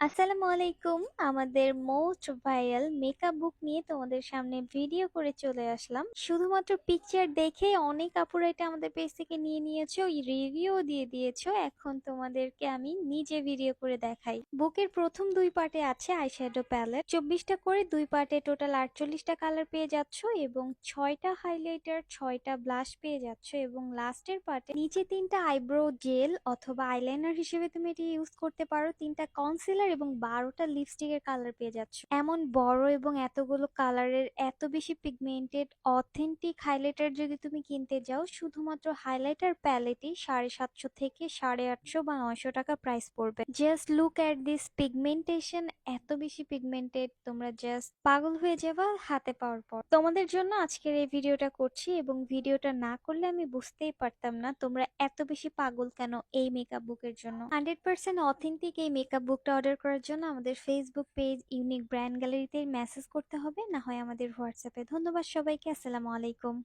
আসসালামু আলাইকুম। আমাদের মোস্ট ভাইরাল মেকআপ বুক নিয়ে তোমাদের সামনে ভিডিও করে চলে আসলাম। শুধুমাত্র পিকচার দেখে অনেক আপুরা এটা আমাদের পেজ থেকে নিয়ে নিয়েছো, রিভিউ দিয়ে দিয়েছো। এখন তোমাদেরকে আমি নিজে ভিডিও করে দেখাই। বুকের প্রথম দুই পার্টে আছে আইশ্যাডো প্যালেট, 24টা করে দুই পার্টে টোটাল 48টা কালার পেয়ে যাচ্ছ এবং 6টা হাইলাইটার, 6টা ব্লাশ পেয়ে যাচ্ছ এবং লাস্টের পার্টে নিচে 3টা আইব্রো জেল অথবা আইলাইনার হিসেবে তুমি এটি ইউজ করতে পারো, 3টা কনসিলার এবং 12টা লিপস্টিকের কালার পেয়ে যাচ্ছ। এমন বড় এবং এতগুলো কালারের এত বেশি পিগমেন্টেড অথেন্টিক হাইলাইটার যদি তুমি কিনতে যাও, শুধুমাত্র হাইলাইটার প্যালেটই 750 থেকে 850 বা 900 টাকা প্রাইস পড়বে। Just look at this pigmentation, এত বেশি পিগমেন্টেড, তোমরা জাস্ট পাগল হয়ে যাবা হাতে পাওয়ার পর। তোমাদের জন্য আজকের এই ভিডিওটা করছি এবং ভিডিওটা না করলে আমি বুঝতেই পারতাম না তোমরা এত বেশি পাগল কেন এই মেকআপ বুকের জন্য। 100% অথেন্টিক এই মেকআপ বুকটা অর্ডার করার জন্য আমাদের ফেসবুক পেজ ইউনিক ব্র্যান্ড গ্যালারিতে মেসেজ করতে হবে, না হয় আমাদের হোয়াটসঅ্যাপে। ধন্যবাদ সবাইকে। আসসালামু আলাইকুম।